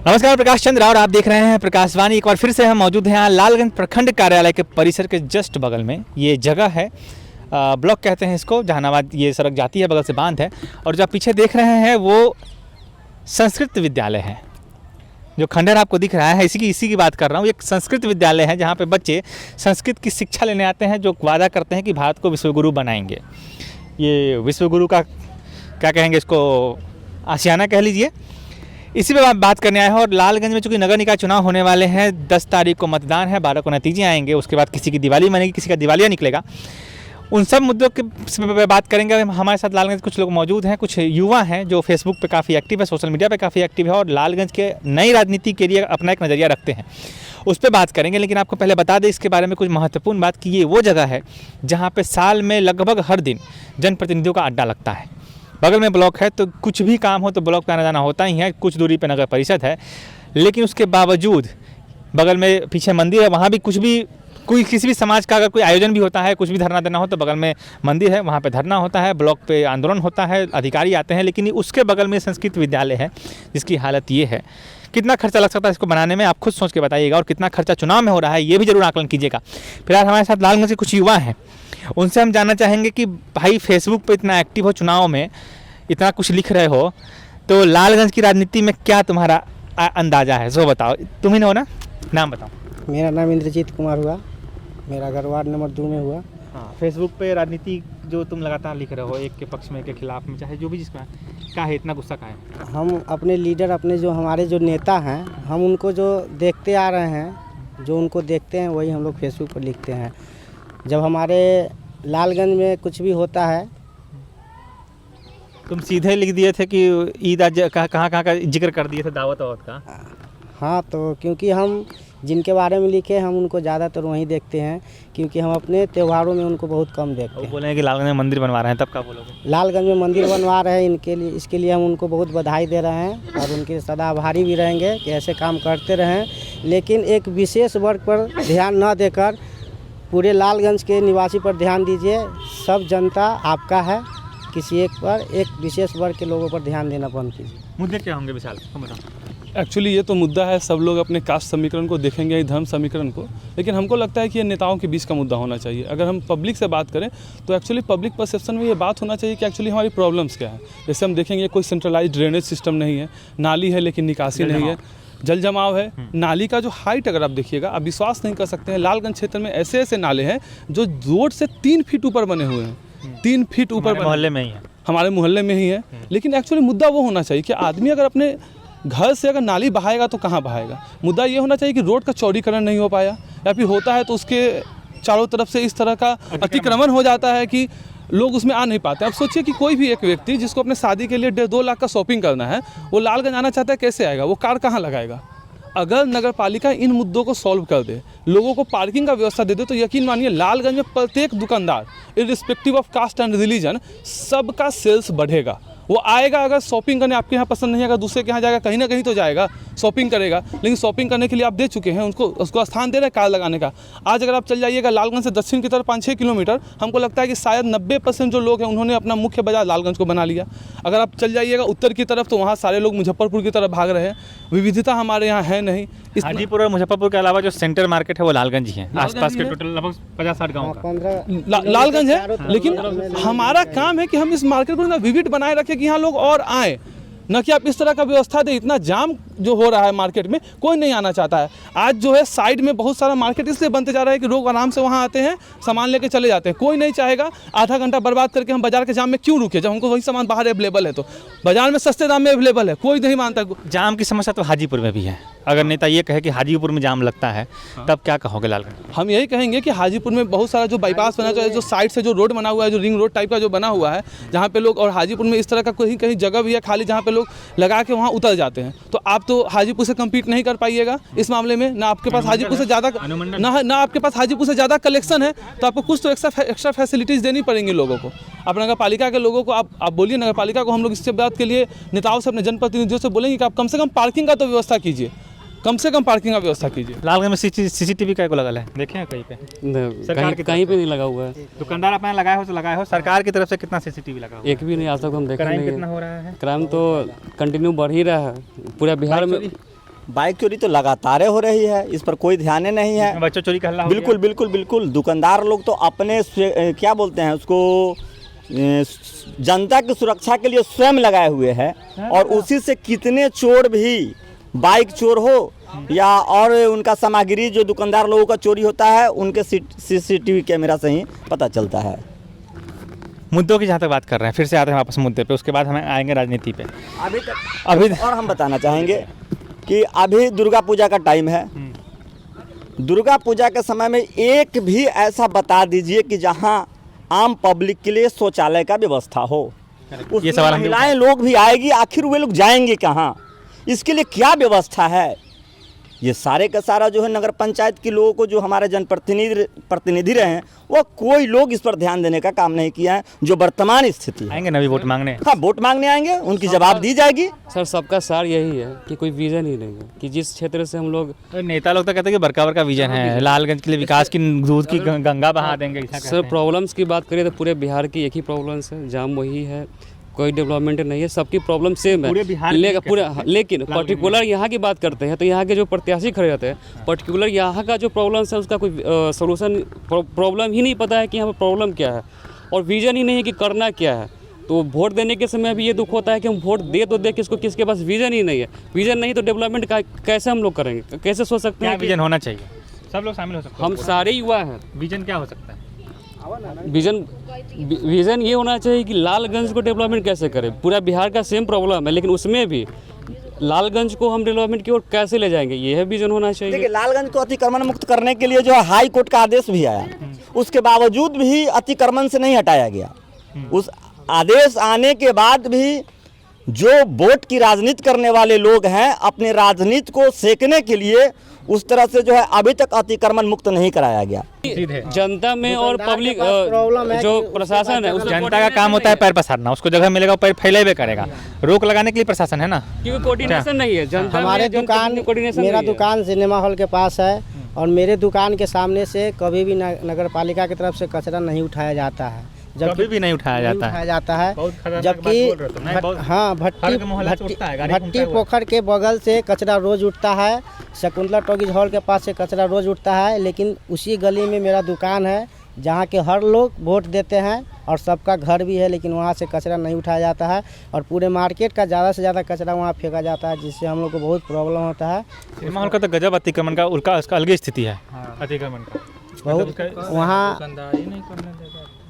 नमस्कार, प्रकाश चंद्र और आप देख रहे हैं प्रकाशवाणी। एक बार फिर से हम मौजूद हैं यहाँ लालगंज प्रखंड कार्यालय के परिसर के जस्ट बगल में। ये जगह है ब्लॉक कहते हैं इसको, जहानाबाद ये सड़क जाती है, बगल से बांध है। और जो आप पीछे देख रहे हैं वो संस्कृत विद्यालय है। जो खंडहर आपको दिख रहा है इसी की बात कर रहा हूँ। एक संस्कृत विद्यालय है जहाँ पे बच्चे संस्कृत की शिक्षा लेने आते हैं, जो वादा करते हैं कि भारत को विश्वगुरु बनाएंगे। ये विश्वगुरु का क्या कहेंगे, इसको आशियाना कह लीजिए। इसी पे बात करने आए हैं। और लालगंज में चूँकि नगर निकाय चुनाव होने वाले हैं, 10 तारीख को मतदान है, 12 को नतीजे आएंगे। उसके बाद किसी की दिवाली मनेगी, किसी का दिवालिया निकलेगा। उन सब मुद्दों के बात करेंगे। हमारे साथ लालगंज कुछ लोग मौजूद हैं, कुछ युवा हैं जो फेसबुक पे काफ़ी एक्टिव है, सोशल मीडिया पे काफ़ी एक्टिव है और लालगंज के नई राजनीति के लिए अपना एक नज़रिया रखते हैं। उस पर बात करेंगे। लेकिन आपको पहले बता दें इसके बारे में कुछ महत्वपूर्ण बात कि ये वो जगह है जहाँ पर साल में लगभग हर दिन जनप्रतिनिधियों का अड्डा लगता है। बगल में ब्लॉक है तो कुछ भी काम हो तो ब्लॉक पे आना जाना होता ही है। कुछ दूरी पे नगर परिषद है, लेकिन उसके बावजूद बगल में पीछे मंदिर है। वहाँ भी कोई किसी भी समाज का अगर कोई आयोजन भी होता है, कुछ भी धरना देना हो तो बगल में मंदिर है, वहाँ पे धरना होता है, ब्लॉक पे आंदोलन होता है, अधिकारी आते हैं। लेकिन उसके बगल में संस्कृत विद्यालय है जिसकी हालत ये है। कितना खर्चा लग सकता है इसको बनाने में, आप खुद सोच के बताइएगा। और कितना खर्चा चुनाव में हो रहा है ये भी जरूर आकलन कीजिएगा। फिलहाल हमारे साथ लालगंज के कुछ युवा हैं, उनसे हम जानना चाहेंगे कि भाई फेसबुक पर इतना एक्टिव हो, चुनाव में इतना कुछ लिख रहे हो, तो लालगंज की राजनीति में क्या तुम्हारा अंदाजा है, सो बताओ। तुम ही हो ना, नाम बताओ। मेरा नाम इंद्रजीत कुमार हुआ, मेरा घर वार्ड नंबर 2 में हुआ। हाँ, फेसबुक पे राजनीति जो तुम लगातार लिख रहे हो, एक के पक्ष में एक के खिलाफ में, चाहे जो भी जिसका क्या है, इतना गुस्सा का है? हम अपने लीडर, अपने जो हमारे जो नेता हैं, हम उनको जो देखते आ रहे हैं, जो उनको देखते हैं वही हम लोग फेसबुक पर लिखते हैं। जब हमारे लालगंज में कुछ भी होता है, तुम सीधे लिख दिए थे कि ईद आज कहाँ का जिक्र कर दिए थे, दावत का। हाँ, तो क्योंकि हम जिनके बारे में लिखे हम उनको ज़्यादातर वहीं देखते हैं, क्योंकि हम अपने त्योहारों में उनको बहुत कम देखते हैं। बोले हैं कि लालगंज में मंदिर बनवा रहे हैं, तब क्या बोलोगे? लालगंज में मंदिर बनवा रहे हैं, इसके लिए हम उनको बहुत बधाई दे रहे हैं और उनके सदा आभारी भी रहेंगे कि ऐसे काम करते रहें। लेकिन एक विशेष वर्ग पर ध्यान न देकर पूरे लालगंज के निवासी पर ध्यान दीजिए। सब जनता आपका है, किसी एक पर, एक विशेष वर्ग के लोगों पर ध्यान देना बंद कीजिए। मुद्दे क्या होंगे विशाल, हम बताओ। एक्चुअली ये तो मुद्दा है, सब लोग अपने कास्ट समीकरण को देखेंगे, धर्म समीकरण को, लेकिन हमको लगता है कि ये नेताओं के बीच का मुद्दा होना चाहिए। अगर हम पब्लिक से बात करें तो एक्चुअली पब्लिक परसेप्शन में ये बात होना चाहिए कि एक्चुअली हमारी प्रॉब्लम्स क्या है। जैसे हम देखेंगे कोई सेंट्रलाइज ड्रेनेज सिस्टम नहीं है, नाली है लेकिन निकासी नहीं है, जल जमाव है, नाली का जो हाइट अगर आप देखिएगा आप विश्वास नहीं कर सकते हैं। लालगंज क्षेत्र में ऐसे ऐसे नाले हैं जो रोड से 3 फीट ऊपर बने हुए हैं, 3 फीट ऊपर, मोहल्ले में ही है, हमारे मोहल्ले में ही है। लेकिन एक्चुअली मुद्दा वो होना चाहिए कि आदमी अगर अपने घर से अगर नाली बहाएगा तो कहाँ बहाएगा। मुद्दा ये होना चाहिए कि रोड का चौड़ीकरण नहीं हो पाया, या फिर होता है तो उसके चारों तरफ से इस तरह का अतिक्रमण हो जाता है कि लोग उसमें आ नहीं पाते। अब सोचिए कि कोई भी एक व्यक्ति जिसको अपने शादी के लिए 1.5-2 लाख का शॉपिंग करना है, वो लालगंज आना चाहता है, कैसे आएगा? वो कार कहाँ लगाएगा? अगर नगर पालिका इन मुद्दों को सॉल्व कर दे, लोगों को पार्किंग का व्यवस्था दे दे, तो यकीन मानिए लालगंज में प्रत्येक दुकानदार irrespective of caste and religion सबका सेल्स बढ़ेगा। वो आएगा, अगर शॉपिंग करने आपके यहाँ पसंद नहीं आएगा, दूसरे के यहाँ जाएगा, कहीं ना कहीं तो जाएगा, शॉपिंग करेगा। लेकिन शॉपिंग करने के लिए आप दे चुके हैं, उसको स्थान दे रहे हैं कार लगाने का। आज अगर आप चल जाइएगा लालगंज से दक्षिण की तरफ 5-6 किलोमीटर, हमको लगता है कि शायद 90% जो लोग हैं उन्होंने अपना मुख्य बाजार लालगंज को बना लिया। अगर आप चल जाइएगा उत्तर की तरफ तो वहाँ सारे लोग मुजफ्फरपुर की तरफ भाग रहे हैं। विविधता हमारे यहाँ है नहीं। हाजीपुर और मुजफ्फरपुर के अलावा जो सेंटर मार्केट है वो लालगंज ही है। आसपास के टोटल लगभग 50-60 गाँव का लालगंज है। लेकिन हमारा काम है कि हम इस मार्केट को विविध बनाए रखें कि यहाँ लोग और आए, न कि आप इस तरह का व्यवस्था दे। इतना जाम जो हो रहा है मार्केट में, कोई नहीं आना चाहता है। आज जो है साइड में बहुत सारा मार्केट इसलिए बनते जा रहा है कि लोग आराम से वहाँ आते हैं, सामान लेके चले जाते हैं। कोई नहीं चाहेगा आधा घंटा बर्बाद करके हम बाजार के जाम में क्यों रुके, जब हमको वही सामान बाहर अवेलेबल है। तो बाजार में सस्ते दाम में अवेलेबल है, कोई नहीं मानता। जाम की समस्या तो हाजीपुर में भी है। अगर नेता ये कहे कि हाजीपुर में जाम लगता है, तब क्या कहोगे लालगंज? हम यही कहेंगे कि हाजीपुर में बहुत सारा जो बाईपास बना हुआ है, जो साइड से जो रोड बना हुआ है, जो रिंग रोड टाइप का जो बना हुआ है, जहाँ पे लोग, और हाजीपुर में इस तरह का कहीं कहीं जगह भी है खाली जहाँ पे लोग लगा के वहाँ उतर जाते हैं। तो आप तो हाजीपुर से कम्पीट नहीं कर पाइएगा इस मामले में। ना आपके पास हाजीपुर से ज़्यादा ना आपके पास हाजीपुर से ज़्यादा कलेक्शन है, तो आपको कुछ तो एक्स्ट्रा फैसिलिटीज़ देनी पड़ेंगी लोगों को। अब नगर पालिका के लोगों को आप बोलिए, नगर पालिका को हम लोग इससे बात के लिए नेताओं से, अपने जनप्रतिनिधियों से बोलेंगे कि आप कम से कम पार्किंग का तो व्यवस्था कीजिए, कम से कम पार्किंग का व्यवस्था कीजिए। लालगंज में सीसीटीवी का लगा है, देखे हैं कहीं पे? कहीं पे नहीं लगा हुआ है। दुकानदार अपने लगाए हो तो लगाए हो, सरकार की तरफ से कितना सीसीटीवी लगा हुआ है? एक भी नहीं आज तक हम देखे। क्राइम कितना हो रहा है? क्राइम तो कंटिन्यू बढ़ ही रहा है पूरा बिहार में। बाइक चोरी तो लगातार हो रही है, इस पर कोई ध्यान नहीं है। बच्चों चोरी का हल्ला हो बिल्कुल बिल्कुल बिल्कुल। दुकानदार लोग तो अपने क्या बोलते हैं उसको, जनता की सुरक्षा के लिए स्वयं लगाए हुए हैं, और उसी से कितने चोर भी, बाइक चोर हो या और उनका सामग्री जो दुकानदार लोगों का चोरी होता है, उनके CCTV कैमरा से ही पता चलता है। मुद्दों की जहाँ तक बात कर रहे हैं, फिर से आते हैं वापस मुद्दे पे, उसके बाद हम आएंगे राजनीति पे। अभी और हम बताना चाहेंगे कि अभी दुर्गा पूजा का टाइम है। दुर्गा पूजा के समय में एक भी ऐसा बता दीजिए कि जहां आम पब्लिक के लिए शौचालय का व्यवस्था हो। ये सवाल हम महिलाएं लोग भी आएगी, आखिर वे लोग जाएंगे कहाँ? इसके लिए क्या व्यवस्था है? ये सारे का सारा जो है नगर पंचायत के लोगों को, जो हमारे जनप्रतिनिधि रहे हैं, वो कोई लोग इस पर ध्यान देने का काम नहीं किया है। जो वर्तमान स्थिति है, आएंगे ना वोट मांगने। हाँ, वोट मांगने आएंगे, उनकी जवाब दी जाएगी। सर सबका सार यही है कि कोई विजन ही नहीं है कि जिस क्षेत्र से हम लोग। नेता लोग तो कहते हैं कि बड़का बड़का विजन है, लालगंज के लिए विकास की दूध की गंगा बहा देंगे, ऐसा कहते सर हैं। प्रॉब्लम्स की बात करें तो पूरे बिहार की एक ही प्रॉब्लम्स है, जाम वही है, कोई डेवलपमेंट नहीं है, सबकी प्रॉब्लम सेम है। पूरे बिहार की लेकिन पर्टिकुलर यहाँ की बात करते हैं तो यहाँ के जो प्रत्याशी खड़े रहते हैं, पर्टिकुलर यहाँ का जो प्रॉब्लम्स है उसका कोई सोल्यूशन, प्रॉब्लम ही नहीं पता है कि यहाँ पर प्रॉब्लम क्या है, और विजन ही नहीं है कि करना क्या है। तो वोट देने के समय भी ये दुख होता है कि हम वोट दे तो दे किसको, किसके पास विजन ही नहीं है। विजन नहीं तो डेवलपमेंट का कैसे हम लोग करेंगे, कैसे सोच सकते क्या हैं? विजन होना चाहिए? सब लोग शामिल हो सकते हैं। हम सारे युवा हैं। विजन क्या हो सकता है? विजन ये होना चाहिए कि लालगंज को डेवलपमेंट कैसे करें। पूरा बिहार का सेम प्रॉब्लम है, लेकिन उसमें भी लालगंज को हम डेवलपमेंट की ओर कैसे ले जाएंगे, ये है विजन होना चाहिए। देखिए, लालगंज को अतिक्रमण मुक्त करने के लिए जो है हाई कोर्ट का आदेश भी आया, उसके बावजूद भी अतिक्रमण से नहीं हटाया गया। उस आदेश आने के बाद भी जो वोट की राजनीति करने वाले लोग हैं, अपने राजनीति को सेकने के लिए उस तरह से जो है अभी तक अतिक्रमण मुक्त नहीं कराया गया। जनता में और पब्लिक जो प्रशासन है, जनता का काम होता है पैर पसारना, उसको जगह मिलेगा वो पैर फैलेबे करेगा। रोक लगाने के लिए प्रशासन है ना, क्योंकि कोऑर्डिनेशन नहीं है। जनता हमारे में दुकान, कोऑर्डिनेशन मेरा नहीं है। दुकान सिनेमा हॉल के पास है, और मेरे दुकान के सामने से कभी भी नगर पालिका की तरफ से कचरा नहीं उठाया जाता है, कभी भी नहीं उठाया जाता है। है। जबकि हाँ, भट्टी पोखर के बगल से कचरा रोज उठता है, शकुंतला टॉकीज हॉल के पास से कचरा रोज उठता है, लेकिन उसी गली में मेरा दुकान है जहाँ के हर लोग वोट देते हैं और सबका घर भी है, लेकिन वहाँ से कचरा नहीं उठाया जाता है, और पूरे मार्केट का ज़्यादा से ज़्यादा कचरा वहाँ फेंका जाता है, जिससे हम लोग को बहुत प्रॉब्लम होता है। सिनेमा हॉल का तो गजब अतिक्रमण का उसका अलग स्थिति है। अतिक्रमण का बहुत वहाँ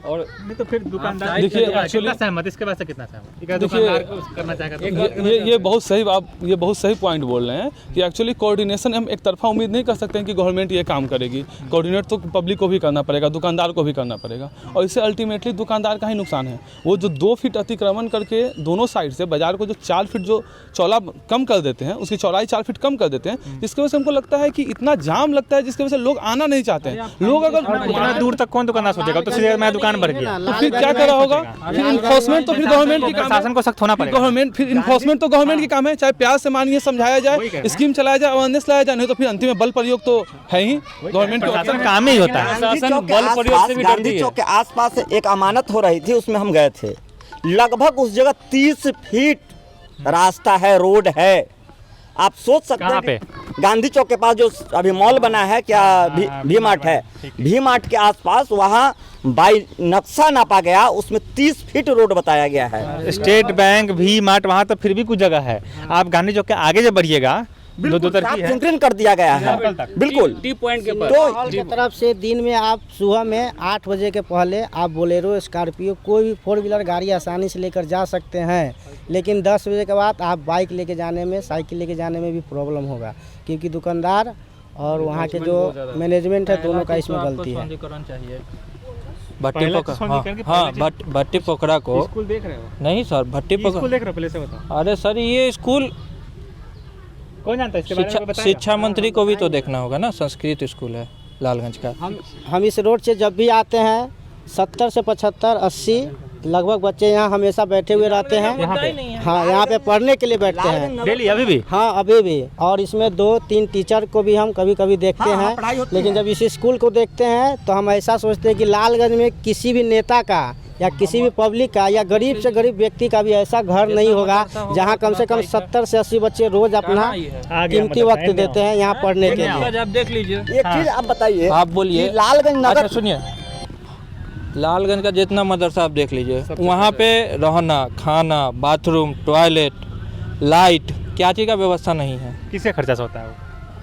और नहीं तो फिर दुकानदार देखिए, कितना actually- सहमत, इसके बाद से कितना सहमत? देखिए, दुकानदार को करना चाहेगा तो ये बहुत सही, आप ये बहुत सही पॉइंट बोल रहे हैं कि एक्चुअली कोऑर्डिनेशन हम एक तरफा उम्मीद नहीं कर सकते हैं कि गवर्नमेंट ये काम करेगी। कोऑर्डिनेट तो पब्लिक को भी करना पड़ेगा, दुकानदार को भी करना पड़ेगा, और इससे अल्टीमेटली दुकानदार का ही नुकसान है। वो जो 2 फीट अतिक्रमण करके दोनों साइड से बाजार को जो 4 फीट जो चौड़ा कम कर देते हैं, उसकी चौड़ाई 4 फीट कम कर देते हैं, जिसकी वजह से हमको लगता है कि इतना जाम लगता है, जिसकी वजह से लोग आना नहीं चाहते हैं। लोग अगर इतना दूर तक कौन दुकानदार सोचेगा? तो सीधे मैं दुकान भर गया, तो फिर क्या कर रहा होगा? फिर इन्फोर्समेंट तो फिर गवर्नमेंट की काम है। प्रशासन को सख्त होना पड़ेगा। गवर्नमेंट फिर इन्फोर्समेंट तो गवर्नमेंट की काम है, चाहे प्यार से मानिए, समझाया जाए, स्कीम चलाया जाए, अवेयरनेस लाया जाए, नहीं तो फिर अंतिम में बल प्रयोग तो है ही गवर्नमेंट के। प्रशासन काम ही होता है। प्रशासन बल प्रयोग से भी डरती गांधी है। चौक के आसपास एक अमानत हो रही थी, उसमें हम गए थे। लगभग उस जगह 30 फीट रास्ता है, रोड है। आप सोच सकते हैं पे? गांधी चौक के पास जो अभी मॉल बना है, क्या भी मार्ट है, भी मार्ट के आसपास वहाँ बाई नक्शा नापा गया, उसमें 30 फीट रोड बताया गया है। स्टेट बैंक, भी मार्ट, वहाँ तो फिर भी कुछ जगह है। आप गांधी चौक के आगे जब बढ़िएगा, दो तरफी है, सेंट्रिंग कर दिया गया है, बिल्कुल। टी पॉइंट के पास तो हॉल की तरफ से दिन में आप सुबह में 8 बजे के पहले आप बोलेरो, स्कॉर्पियो, कोई भी 4 व्हीलर गाड़ी आसानी से लेकर जा सकते हैं, लेकिन 10 बजे के बाद आप बाइक लेके जाने में, साइकिल लेके जाने में भी प्रॉब्लम होगा, क्योंकि दुकानदार और वहाँ के जो मैनेजमेंट है, दोनों का इसमें गलती है। भट्टी पोखरा को स्कूल देख रहे हो? नहीं सर, भट्टी स्कूल पोखरा, देख रहे हो? पहले से बताओ। अरे सर ये स्कूल कौन जानता है इसके बारे में? शिक्षा मंत्री को भी तो देखना होगा ना। संस्कृत स्कूल है लालगंज का। हम इस रोड से जब भी आते हैं 70 से 75, 80 लगभग बच्चे यहाँ हमेशा बैठे हुए रहते हैं। हाँ, यहाँ पे पढ़ने के लिए बैठते हैं डेली, अभी भी। हाँ, अभी भी। और इसमें 2-3 टीचर को भी हम कभी कभी देखते हैं, लेकिन जब इस स्कूल को देखते हैं तो हम ऐसा सोचते हैं कि लालगंज में किसी भी नेता का या किसी भी पब्लिक का या गरीब से गरीब व्यक्ति का भी ऐसा घर नहीं होगा जहाँ कम से कम 70 से 80 बच्चे रोज अपना कीमती वक्त देते हैं यहाँ पढ़ने के लिए। आप देख लीजिए, एक चीज आप बताइए, आप बोलिए। कि लालगंज नगर, अच्छा सुनिए, लालगंज का जितना मदरसा आप देख लीजिए, वहाँ पे रहना, खाना, बाथरूम, टॉयलेट, लाइट, क्या चीज़ का व्यवस्था नहीं है। किससे खर्चा से होता है वो?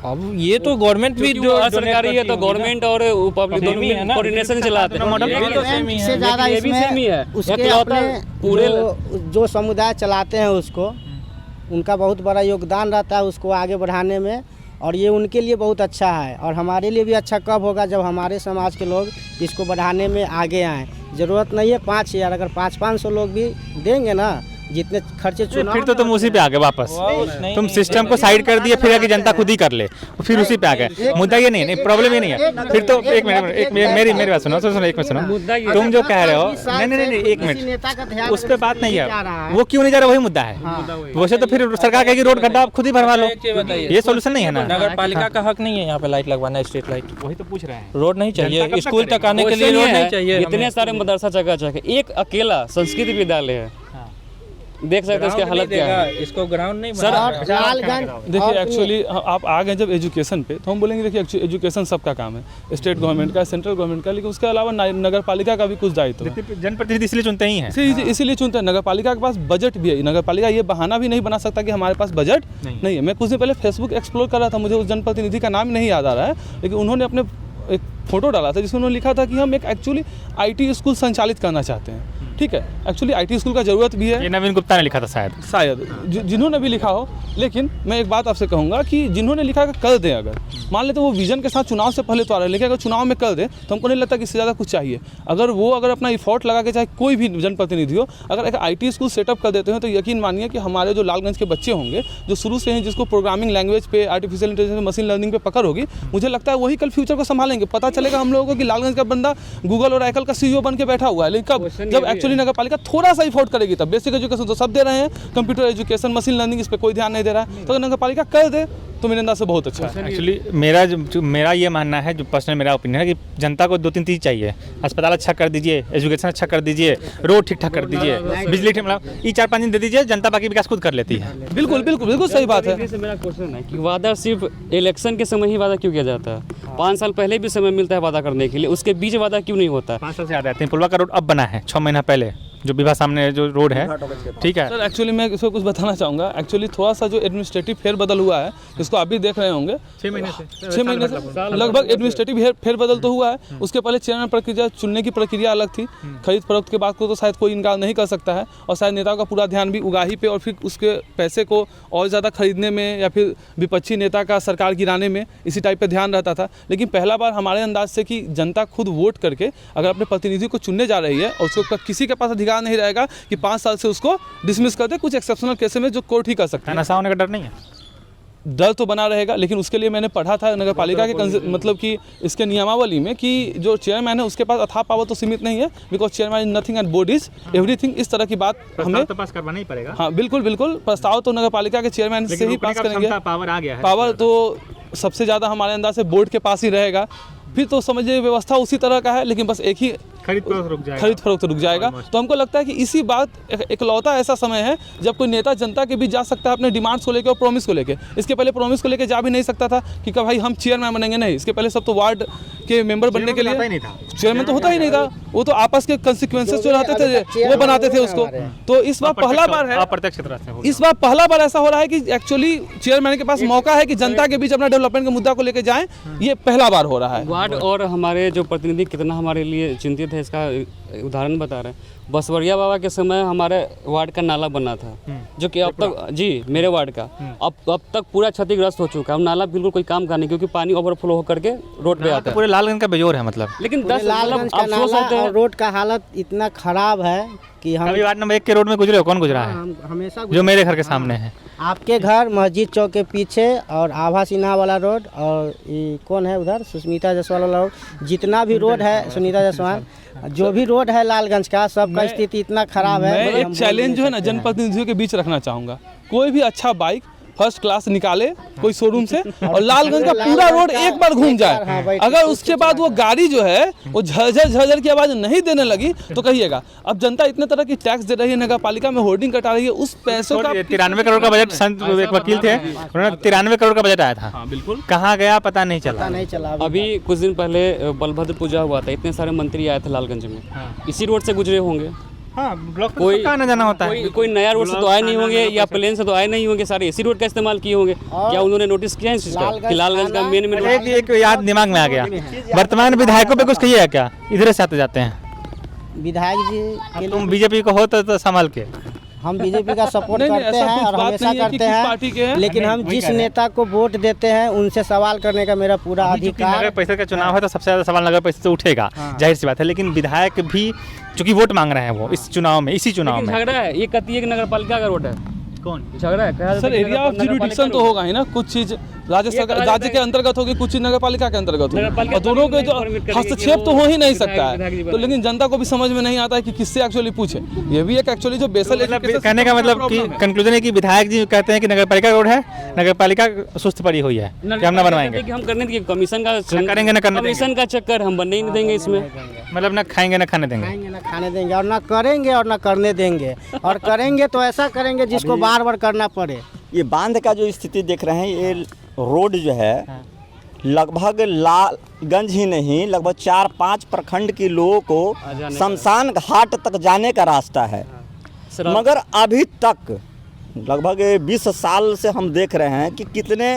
अब ये तो गवर्नमेंट भी जो सरकारी है तो गवर्नमेंट और पब्लिक दोनों है ना। कोऑर्डिनेशन चलाते हैं। मॉडल ये तो सेम ही इससे है, ज़्यादा ये भी सेम ही है। उसके इकलौता अपने पूरे जो समुदाय चलाते हैं उसको, उनका बहुत बड़ा योगदान रहता है उसको आगे बढ़ाने में, और ये उनके लिए बहुत अच्छा है। और हमारे लिए भी अच्छा कब होगा, जब हमारे समाज के लोग इसको बढ़ाने में आगे आएँ। ज़रूरत नहीं है 5,000, अगर 500 लोग भी देंगे ना, जितने खर्चे चुनाव फिर तो तुम उसी पे आ गए वापस। तुम सिस्टम को साइड कर दिए, फिर आगे जनता खुद ही कर ले, फिर उसी पे आ गए। मुद्दा ये नहीं है, प्रॉब्लम ये नहीं है। फिर तो एक मिनट, मेरी बात सुनो, सुनो, एक मिनट सुनो। तुम जो कह रहे हो, नहीं, एक मिनट, उस पर बात नहीं है। वो क्यों नहीं जा रहा, वही मुद्दा है। वैसे तो फिर सरकार कहेगी रोड गड्ढा आप खुद ही भरवा लो, ये सोल्यूशन नहीं है ना। नगर पालिका का हक नहीं है यहाँ पे लाइट लगवाना, स्ट्रीट लाइट। वही तो पूछ रहे हैं। रोड नहीं चाहिए, जनता कब तक स्कूल तक आने के लिए रोड नहीं चाहिए। इतने सारे मदरसा चकाचक है, एक अकेला संस्कृत विद्यालय है। देख सकते हैं उसकी हालत क्या है। इसको ग्राउंड नहीं सर लालगंज देखिए एक्चुअली आप आ गए जब एजुकेशन पे, तो हम बोलेंगे देखिए एजुकेशन सबका काम है, स्टेट गवर्नमेंट का, सेंट्रल गवर्नमेंट का, लेकिन उसके अलावा नगर पालिका का भी कुछ दायित्व है। जनप्रतिनिधि इसलिए चुनते ही हैं। इसीलिए चुनते हैं। नगर पालिका के पास बजट भी है। नगर पालिका ये बहाना भी नहीं बना सकता कि हमारे पास बजट नहीं है। मैं कुछ दिन पहले फेसबुक एक्सप्लोर कर रहा था, मुझे उस जनप्रतिनिधि का नाम नहीं याद आ रहा है, लेकिन उन्होंने अपने एक फोटो डाला था जिसमें उन्होंने लिखा था कि हम एक एक्चुअली IT स्कूल संचालित करना चाहते हैं। ठीक है, एक्चुअली IT स्कूल का ज़रूरत भी है। ये नवीन गुप्ता ने लिखा था शायद जिन्होंने भी लिखा हो, लेकिन मैं एक बात आपसे कहूँगा कि जिन्होंने लिखा कर दें, अगर मान लेते वो विजन के साथ चुनाव से पहले तो आ रहे हैं, लेकिन अगर चुनाव में कर दें तो हमको नहीं लगता कि इससे ज़्यादा कुछ चाहिए। अगर अपना इफोर्ट लगा के, चाहे कोई भी जनप्रतिनिधि हो, अगर एक IT स्कूल सेटअप कर देते हैं तो यकीन मानिए कि हमारे जो लालगंज के बच्चे होंगे, जो शुरू से हैं, जिसको प्रोग्रामिंग लैंग्वेज पे, आर्टिफिशियल इंटेलिजेंस, मशीन लर्निंग पे पकड़ होगी, मुझे लगता है वही कल फ्यूचर को संभालेंगे। पता चलेगा हम लोगों को कि लालगंज का बंदा गूगल और एप्पल का CEO बन के बैठा हुआ है, लेकिन कब, जब एक्चुअली नगर पालिका थोड़ा सा इफोर्ट करेगी तब। बेसिक एजुकेशन तो सब दे रहे हैं, कंप्यूटर एजुकेशन, मशीन लर्निंग, इस पे कोई ध्यान नहीं दे रहा है। तो अगर नगर पालिका कर दे तो मेरे अंदाज से बहुत अच्छा है। एक्चुअली मेरा ये मानना है, जो पर्सनल मेरा ओपिनियन है, कि जनता को 2-3 चीज़ चाहिए। अस्पताल अच्छा कर दीजिए, एजुकेशन अच्छा कर दीजिए, रोड ठीक ठाक कर दीजिए, बिजली ठीक, मतलब ये 4-5 दिन दे दीजिए, जनता बाकी विकास खुद कर लेती है। बिल्कुल सही बात है। मेरा क्वेश्चन है कि वादा सिर्फ इलेक्शन के समय ही वादा क्यों किया जाता है? 5 साल पहले भी समय मिलता है वादा करने के लिए, उसके बीच वादा क्यों नहीं होता? 5 साल से याद रहते हैं। पुलवा का रोड अब बना है 6 महीना पहले, जो विवाह सामने जो रोड है, ठीक है। सर एक्चुअली मैं इसको कुछ बताना चाहूँगा। एक्चुअली थोड़ा सा जो एडमिनिस्ट्रेटिव फेरबदल हुआ है, जिसको आप भी देख रहे होंगे, 6 महीने से लगभग एडमिनिस्ट्रेटिव फेरबदल तो हुआ है। उसके पहले चेयरमैन प्रक्रिया चुनने की प्रक्रिया अलग थी। खरीद फरोख्त के बाद को तो शायद कोई इनकार नहीं कर सकता है, और शायद नेताओं का पूरा ध्यान भी उगाही पे और फिर उसके पैसे को और ज़्यादा खरीदने में, या फिर विपक्षी नेता का सरकार गिराने में, इसी टाइप पे ध्यान रहता था। लेकिन पहला बार हमारे अंदाज से कि जनता खुद वोट करके अगर अपने प्रतिनिधि को चुनने जा रही है, और उसको किसी के पास अधिकार नहीं रहेगा कि 5 साल से उसको डिसमिस कर दे, कुछ एक्सेप्शनल केस में जो कोर्ट ही कर सकता है। नशा होने का डर नहीं है? डर तो बना रहेगा, लेकिन उसके लिए मैंने पढ़ा था नगर पालिका के मतलब कि इसके नियमावली में कि जो चेयरमैन है उसके पास अथाह पावर तो सीमित नहीं है, because chairman is nothing and board is everything. इस तरह की बात हमें तो पास करवाना ही पड़ेगा। हाँ बिल्कुल प्रस्ताव तो नगर पालिका के चेयरमैन से ही पास करेंगे। पावर आ गया है, पावर तो सबसे ज़्यादा हमारे अंदाज से बोर्ड के पास ही रहेगा। फिर तो समझिए व्यवस्था उसी तरह का है, लेकिन बस एक ही खरीद फरोख्त रुक जाएगा। तो हमको लगता है कि इसी बात इकलौता ऐसा समय है जब कोई नेता जनता के बीच जा सकता है अपने डिमांड्स को लेकर और प्रॉमिस को लेकर। इसके पहले प्रॉमिस को लेकर जा भी नहीं सकता था कि कब भाई हम चेयरमैन बनेंगे, नहीं। इसके पहले सब तो वार्ड के मेंबर बनने के लिए चेयरमैन तो होता ही नहीं था। वो तो आपस के कंसिक्वेंसेस जो रहते थे वो बनाते थे उसको। तो इस बार पहला बार है, इस बार पहला बार ऐसा हो रहा है कि एक्चुअली चेयरमैन के पास मौका है कि जनता के बीच अपना डेवलपमेंट के मुद्दा को लेकर जाएं। ये पहला बार हो रहा है। वार्ड और हमारे जो प्रतिनिधि कितना हमारे लिए चिंतित है, इसका उदाहरण बता रहे हैं। बसवरिया बाबा के समय हमारे वार्ड का नाला बना था, जो कि अब तक, जी मेरे वार्ड का अब तक पूरा क्षतिग्रस्त हो चुका है। नाला बिल्कुल कोई काम का नहीं, क्योंकि पानी ओवरफ्लो होकर के रोड पे आता है। पूरे लालगंज का बेजोर है, मतलब। लेकिन 10 लालगंज का नाला और रोड का हालत इतना खराब है कि हम वार्ड नंबर 1 के रोड में गुजरे हो? कौन गुजरा है? हम हमेशा जो मेरे घर के सामने है। आपके घर मस्जिद चौक के पीछे, और आभा सिन्हा वाला रोड, और ये कौन है उधर, सुष्मिता जायसवाल वाला रोड, जितना भी रोड है, सुनीता जायसवाल, जो भी रोड है लालगंज का, सबका स्थिति इतना खराब है। मैं एक चैलेंज जो है ना जनप्रतिनिधियों के बीच रखना चाहूँगा। कोई भी अच्छा बाइक फर्स्ट क्लास निकाले कोई शोरूम से और लालगंज का पूरा रोड एक बार घूम जाए। अगर उसके बाद वो गाड़ी जो है वो झरझर की आवाज़ नहीं देने लगी तो कहिएगा। अब जनता इतने तरह की टैक्स दे रही है, नगर पालिका में होर्डिंग कटा रही है, उस पैसों का 93 करोड़ का बजट, संत एक वकील थे उन्होंने 93 करोड़ का बजट आया था। हाँ बिल्कुल, कहाँ गया पता नहीं चला। नहीं चला अभी कुछ दिन पहले बलभद्र पूजा हुआ था, इतने सारे मंत्री आए थे लालगंज में, इसी रोड से गुजरे होंगे। हाँ, ब्लॉक पे कोई कहाँ ना जाना होता है। कोई नया रोड से तो आए नहीं होंगे या प्लेन से तो आए नहीं होंगे, सारे इसी रोड का इस्तेमाल किए होंगे। क्या उन्होंने नोटिस किया है इस चीज़ का कि लालगंज का मेन एक याद दिमाग में आ गया, वर्तमान विधायकों पे कुछ कहिए क्या, इधर से आते जाते हैं। विधायक जी अब के तुम लिए बीजेपी को हो तो संभाल के। हम बीजेपी का सपोर्ट नहीं, करते ऐसा हैं कुछ और बात हमेशा नहीं है कि करते किस पार्टी के हैं, हैं। लेकिन हम वही जिस कह रहे हैं। नेता को वोट देते हैं उनसे सवाल करने का मेरा पूरा नगर अधिकार। परिषद का चुनाव है तो सबसे ज्यादा सवाल नगर परिषद से उठेगा, जाहिर सी बात है। लेकिन विधायक भी चूंकि वोट मांग रहे हैं वो इस चुनाव में, इसी चुनाव में। झगड़ा है, ये कहती है कि नगर पालिका का रोड है। कौन झगड़ा है, कहा सर एरिया ऑफ जुरिडिक्शन तो होगा ही ना, कुछ चीज राज्य सरकार राज्य के अंतर्गत होगी, कुछ चीज नगर पालिका के अंतर्गत होगी, और दोनों के जो हस्तक्षेप तो हो ही नहीं सकता है। तो लेकिन जनता को भी समझ में नहीं आता है कि किससे एक्चुअली पूछे। ये भी एक एक्चुअली जो बेसल मतलब कहने का मतलब कि कंक्लूजन है कि विधायक जी कहते हैं कि नगर पालिका रोड है, नगर पालिका सुस्त पड़ी हुई है कि हम ना बनवाएंगे, हम करने देंगे, कमीशन का करेंगे ना करने देंगे। कमीशन का चक्कर हम बनने ही नहीं देंगे इसमें। मतलब ना खाएंगे ना खाने देंगे। खाएंगे ना खाने देंगे और ना करेंगे और ना करने देंगे, और करेंगे तो ऐसा करेंगे जिसको बार बार करना पड़े। ये बांध का जो स्थिति देख रहे हैं, ये रोड जो है लगभग लालगंज ही नहीं, लगभग 4-5 प्रखंड के लोगों को शमशान घाट तक जाने का रास्ता है। मगर अभी तक लगभग 20 साल से हम देख रहे हैं कि कितने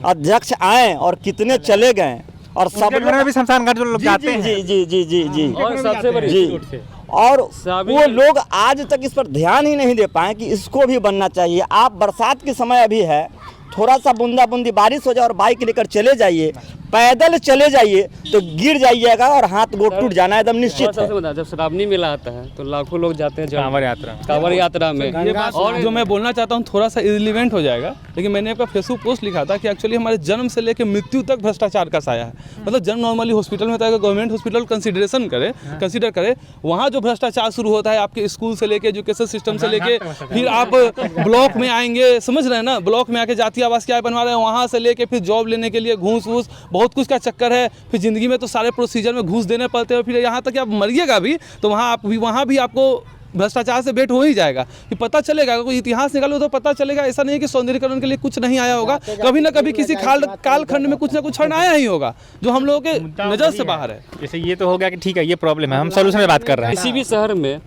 अध्यक्ष आए और कितने चले गए, और सब घर में भी शमशान घाट जो लोग जाते हैं। जी जी जी जी जी और सबसे बड़ी जी, और वो लोग आज तक इस पर ध्यान ही नहीं दे पाए कि इसको भी बनना चाहिए। आप बरसात के समय अभी है, थोड़ा सा बूंदा बूंदी बारिश हो जाए और बाइक लेकर चले जाइए, पैदल चले जाइए तो गिर जाइएगा और हाथ गोड़ टूट जाना एकदम निश्चित है। सबसे बता, जब श्रावणी मेला आता है तो लाखों लोग जाते हैं कांवड़ यात्रा कांवड़ यात्रा में। और जो मैं बोलना चाहता हूँ थोड़ा सा इरिलेवेंट हो जाएगा, लेकिन मैंने आपका फेसबुक पोस्ट लिखा था कि एक्चुअली हमारे जन्म से लेकर मृत्यु तक भ्रष्टाचार का साया है। मतलब जन्म नॉर्मली हॉस्पिटल में होता है, गवर्नमेंट हॉस्पिटल कंसिडर करे, वहाँ जो भ्रष्टाचार शुरू होता है आपके स्कूल से लेके एजुकेशन सिस्टम से लेके, फिर आप ब्लॉक में आएंगे, समझ रहे हैं ना, ब्लॉक में आके जाति आवास क्या बनवा रहे हैं, वहाँ से लेके फिर जॉब लेने के लिए घूस वूस बहुत कुछ का चक्कर है। फिर जिंदगी में तो सारे प्रोसीजर में घूस देने पड़ते हैं, फिर यहाँ तक कि आप मरिएगा भी तो वहाँ भी आपको भ्रष्टाचार से भेंट हो ही जाएगा कि पता चलेगा। कोई इतिहास निकालो तो पता चलेगा। ऐसा नहीं है कि सौंदर्यीकरण के लिए कुछ नहीं आया होगा, कभी ना कभी किसी कालखंड में कुछ ना कुछ क्षण आया ही होगा जो हम लोगों के नज़र से बाहर है। जैसे ये तो हो गया कि ठीक है ये प्रॉब्लम है, हम सोल्यूशन में बात कर रहे हैं। किसी भी शहर में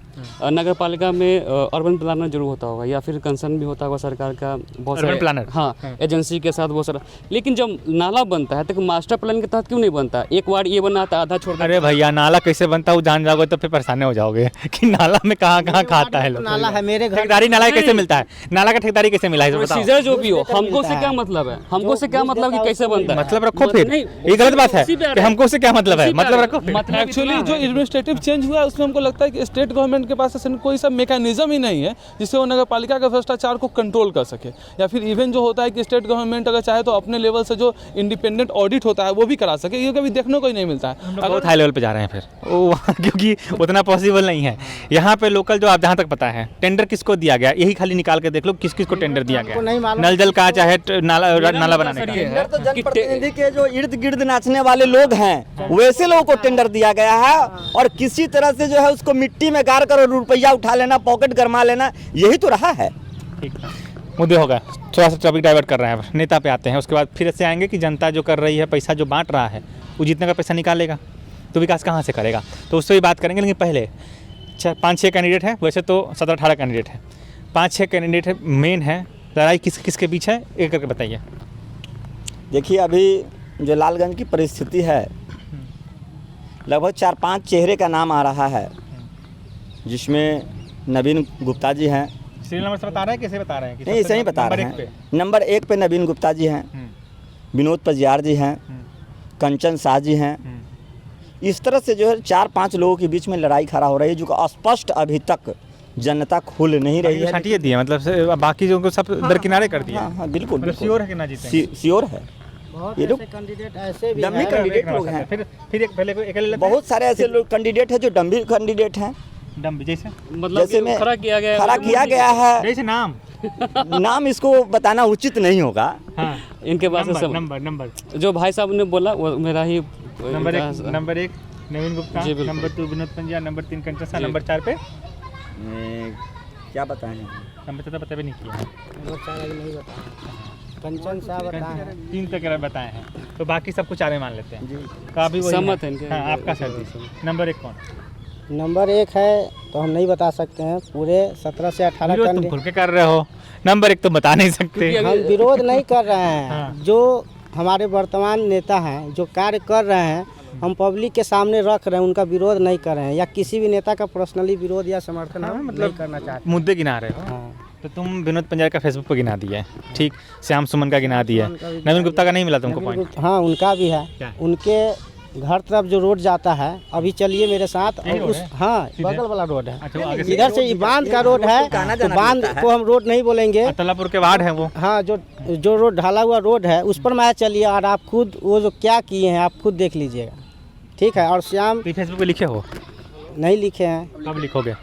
नगर पालिका में अर्बन प्लानर जरूर होता होगा या फिर कंसर्न भी होता होगा सरकार का, बहुत अर्बन सारे प्लानर। हाँ, एजेंसी के साथ बहुत सारा। लेकिन जब नाला बनता है तो मास्टर प्लान के तहत क्यों नहीं बनता? एक वार्ड ये बनाता, आधा छोड़ अरे भैया नाला कैसे बनता है वो जान जाओगे तो फिर परेशान हो जाओगे कि नाला में कहाँ कहाँ खाता है लोग। नाला है मेरे घर, ठेकेदारी नाला कैसे मिलता है, नाला का ठेकेदारी कैसे मिला है बताओ। प्रोसीजर जो भी हो, हमको से क्या मतलब है? हमको से क्या मतलब कि कैसे बनता है? मतलब रखो फिर, नहीं, ये गलत बात है उसी पे आ कि रहा है। हमको से क्या मतलब है, उसी पे आ मतलब रहा रखो है। फिर। मतलब एक्चुअली जो एडमिनिस्ट्रेटिव चेंज हुआ है उसमें हमको लगता है कि स्टेट गवर्नमेंट के पास ऐसा कोई सा मैकेनिज्म ही नहीं है जिससे वो नगर पालिका के भ्रष्टाचार को कंट्रोल कर सके, या फिर इवन जो होता है कि स्टेट गवर्नमेंट अगर चाहे तो अपने लेवल से जो इंडिपेंडेंट ऑडिट होता है वो भी करा सके, ये कभी देखने को ही नहीं मिलता है। बहुत हाई लेवल पे जा रहे हैं फिर वो क्योंकि उतना पॉसिबल नहीं है। यहाँ पे लोकल जो आप जहाँ तक पता है टेंडर किसको दिया गया, यही खाली निकाल के देख लो किस किस को टेंडर दिया गया, नहीं मालूम। नल जल का चाहे नाला बनाने का। टेंडर तो जनप्रतिनिधि के जो इर्द गिर्द नाचने वाले लोग हैं वैसे लोगों को टेंडर दिया गया है, और किसी तरह से जो है उसको मिट्टी में गाड़ कर रुपया उठा लेना, पॉकेट गरमा लेना, यही तो रहा है। ठीक है, मुद्दे हो गए, थोड़ा सा टॉपिक डाइवर्ट कर रहे हैं, नेता पे आते हैं। उसके बाद फिर से आएंगे कि जनता जो कर रही है, पैसा जो बांट रहा है वो जितने का पैसा निकालेगा तो विकास कहाँ से करेगा, तो उससे भी बात करेंगे। लेकिन पहले 5-6 कैंडिडेट हैं, वैसे तो 17-18 कैंडिडेट हैं, 5-6 कैंडिडेट है मेन है, लड़ाई किसके बीच है एक करके बताइए। देखिए अभी जो लालगंज की परिस्थिति है, लगभग 4-5 चेहरे का नाम आ रहा है, जिसमें नवीन गुप्ता जी हैं। सीरियल नंबर से बता रहे हैं, कैसे बता रहे हैं? नहीं, ऐसे ही बता रहे हैं। नंबर 1 पे नवीन गुप्ता जी हैं, विनोद पजियार जी हैं, कंचन शाह जी हैं। इस तरह से जो है 4-5 लोगों के बीच में लड़ाई खड़ा हो रही है, जो स्पष्ट अभी तक जनता खुल नहीं रही है। हटिए दिए मतलब बाकी जो सब दरकिनारे कर दिए। हाँ बिल्कुल, मतलब श्योर है कि ना जीतेंगे? श्योर है। बहुत ये लोग ऐसे कैंडिडेट ऐसे भी डमी हैं। कैंडिडेट लोग हैं। फिर एक पहले कोई अकेले लेते हैं? बहुत सारे ऐसे लोग कैंडिडेट हैं जो डमी कैंडिडेट हैं। डम्बी जैसे मतलब जैसे कि में खड़ा किया गया है। खड़ा किया गया है। जैसे नाम नाम इसको बताना उचित नहीं होगा। हाँ इनके पास से सब नंबर जो भाई साहब ने बोला वो मेरा ही नंबर एक नवीन गुप्ता, जी, बिल्कुल। नंबर 2 विनोद पंजा, नंबर 3 कंचन शाह, नंबर 4 पे क्या बताएं? नंबर 4 पता भी नहीं किया। नंबर 4 अभी नहीं बताया, कंचन साहब बताए हैं। 3 तक बताए हैं, तो बाकी सबको 4 मान लेते हैं। तो अभी वही सहमत है इनके। हाँ, आपका सर जी। नंबर 1 कौन? नंबर 1 है तो हम नहीं बता सकते हैं, पूरे 17 से 18 विरोध तुम टन खुल के कर रहे हो, नंबर 1 तो बता नहीं सकते। हम विरोध नहीं कर रहे हैं। हाँ। जो हमारे वर्तमान नेता हैं जो कार्य कर रहे हैं हम पब्लिक के सामने रख रहे हैं, उनका विरोध नहीं कर रहे हैं या किसी भी नेता का पर्सनली विरोध या समर्थन हम नहीं करना चाहते। मुद्दे गिना रहे हो। हाँ। तो तुम विनोद पंजाब का फेसबुक पर गिना दिया है, ठीक, श्याम सुमन का गिना दिया है, नवीन गुप्ता का नहीं मिला तुमको पॉइंट? हाँ उनका भी है। क्या? उनके घर तरफ जो रोड जाता है, अभी चलिए मेरे साथ, यही और रोड उस है? हाँ सीधे? बगल वाला रोड है। अच्छा, वो आगे से इधर से ये बांध का रोड है, तो बांध को हम रोड नहीं बोलेंगे। अतलापुर के वार्ड है वो। हाँ, जो रोड ढाला हुआ रोड है उस पर मैं चलिए, और आप खुद वो जो क्या किए हैं आप खुद देख लीजिएगा, ठीक है। और श्याम तो फेसबुक पे लिखे हो? नहीं लिखे हैं, कब लिखोगे?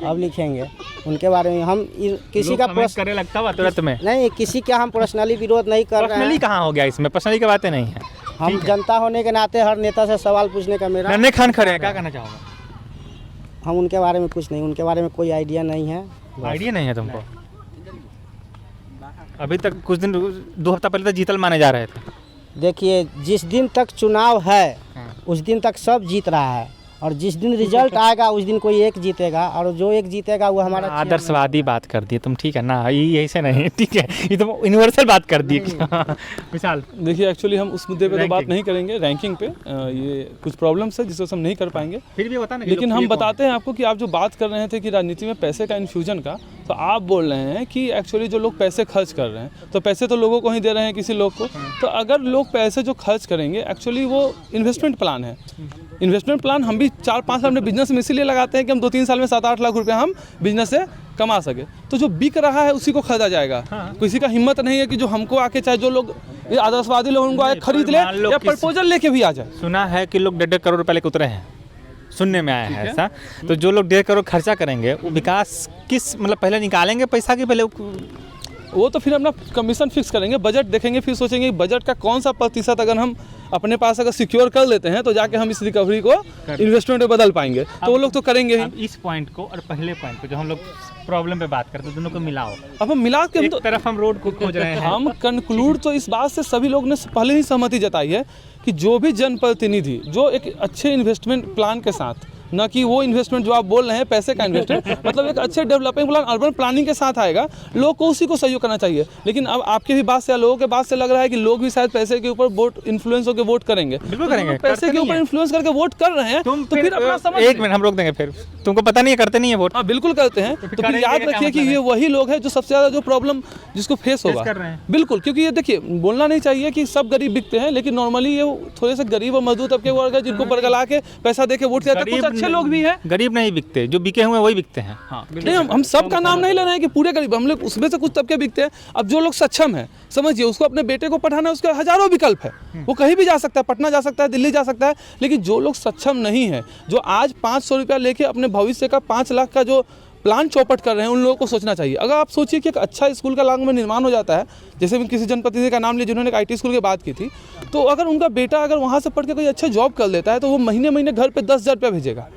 अब लिखेंगे उनके बारे में। हम किसी का करे लगता हुआ तुरंत में नहीं, किसी का हम पर्सनली विरोध नहीं कर रहे पर्सनली हैं। कहाँ हो गया इसमें? पर्सनली की बातें नहीं है। हम जनता होने के नाते हर नेता से सवाल पूछने का मेरा, नन्हे खान खड़े हैं, क्या कहना चाहोगे? हम उनके बारे में कुछ नहीं, उनके बारे में कोई आइडिया नहीं है। आइडिया नहीं है तुमको? अभी तक कुछ दिन 2 हफ्ता पहले तक जीतल माने जा रहे थे। देखिए, जिस दिन तक चुनाव है उस दिन तक सब जीत रहा है, और जिस दिन रिजल्ट आएगा उस दिन कोई एक जीतेगा, और जो एक जीतेगा वो हमारा आदर्शवादी बात कर दी तुम, ठीक है ना? ये ऐसे नहीं, ठीक है, ये तो यूनिवर्सल बात कर दी। विशाल, देखिए एक्चुअली हम उस मुद्दे पे तो बात रैंकिंग। नहीं करेंगे, रैंकिंग पे ये कुछ प्रॉब्लम्स है जिसको हम नहीं कर पाएंगे। फिर भी बता ना, लेकिन हम बताते हैं आपको कि आप जो बात कर रहे थे कि राजनीति में पैसे का इन्फ्यूजन का, तो आप बोल रहे हैं कि एक्चुअली जो लोग पैसे खर्च कर रहे हैं तो पैसे तो लोगों को ही दे रहे हैं, किसी लोग को। तो अगर लोग पैसे जो खर्च करेंगे एक्चुअली वो इन्वेस्टमेंट प्लान है। इन्वेस्टमेंट प्लान हम भी 4-5 साल में बिजनेस में इसीलिए लगाते हैं कि हम 2-3 साल में 7-8 लाख रुपए हम बिजनेस से कमा सके। तो जो बिक रहा है उसी को खरीदा जाएगा। किसी का हिम्मत नहीं है कि जो हमको आके, चाहे जो लोग ये आदर्शवादी लोग उनको आए खरीद ले या प्रपोजल लेके भी आ जाए। सुना है कि लोग 1.5 करोड़ रुपए लेके उतरे हैं, सुनने में आया है ऐसा। तो जो लोग 1.5 करोड़ खर्चा करेंगे वो विकास किस मतलब पहले निकालेंगे पैसा के पहले वो तो फिर अपना कमीशन फिक्स करेंगे, बजट देखेंगे, फिर सोचेंगे बजट का कौन सा प्रतिशत अगर हम अपने पास अगर सिक्योर कर लेते हैं तो जाके हम इस रिकवरी को इन्वेस्टमेंट में बदल पाएंगे। तो वो लोग तो करेंगे ही। अब इस पॉइंट को और पहले पॉइंट को जो हम लोग प्रॉब्लम पे बात करते हैं दोनों को मिलाओ। अब हम मिला के एक तरफ हम रोड को खोज रहे हैं, हम कंक्लूड तो इस बात से सभी लोग ने पहले ही सहमति जताई है कि जो भी जनप्रतिनिधि जो एक अच्छे इन्वेस्टमेंट प्लान के साथ, न कि वो इन्वेस्टमेंट जो आप बोल रहे हैं पैसे का इन्वेस्टमेंट, मतलब एक अच्छे डेवलपिंग प्लान अर्बन प्लानिंग के साथ आएगा, लोग को उसी को सहयोग करना चाहिए। लेकिन अब आपके भी बात से, लोगों के बात से लग रहा है कि लोग भी शायद पैसे के ऊपर वोट इन्फ्लुएंस होकर वोट करेंगे। बिल्कुल करेंगे, पैसे के ऊपर इन्फ्लुएंस करके वोट कर रहे हैं तो फिर अपना समझ। एक मिनट हम रोक देंगे, फिर तुमको पता नहीं है करते नहीं है वोट। हाँ बिल्कुल करते हैं। तो फिर याद रखिए कि ये वही लोग हैं जो सबसे ज़्यादा जो प्रॉब्लम जिसको फेस होगा कर रहे हैं। बिल्कुल, क्योंकि ये देखिए बोलना नहीं चाहिए कि सब गरीब बिकते हैं, लेकिन नॉर्मली ये थोड़े से गरीब और मजदूर तबके वर्ग है जिनको बरगला के पैसा दे के वोट किया जाता है। कुछ अच्छे लोग भी हैं, गरीब नहीं बिकते, जो बिके हुए वही बिकते हैं। हाँ, नहीं हम सबका नाम नहीं ले रहे हैं कि पूरे गरीब, हम लोग उसमें से कुछ तबके बिकते हैं। अब जो लोग सक्षम हैं, समझिए उसको अपने बेटे को पढ़ाना है, उसके हजारों विकल्प है, वो कहीं भी जा सकता है, पटना जा सकता है, दिल्ली जा सकता है। लेकिन जो लोग सक्षम नहीं है, जो आज 500 रुपया लेके अपने भविष्य का 5 लाख का जो प्लान चौपट कर रहे हैं, उन लोगों को सोचना चाहिए। अगर आप सोचिए कि एक अच्छा स्कूल का लांग में निर्माण हो जाता है, जैसे भी किसी जनप्रतिनिधि का नाम लिया जिन्होंने एक IT स्कूल की बात की थी, तो अगर उनका बेटा अगर वहाँ से पढ़ के कोई अच्छा जॉब कर लेता है तो वो महीने महीने घर पे 10,000 रुपया भेजेगा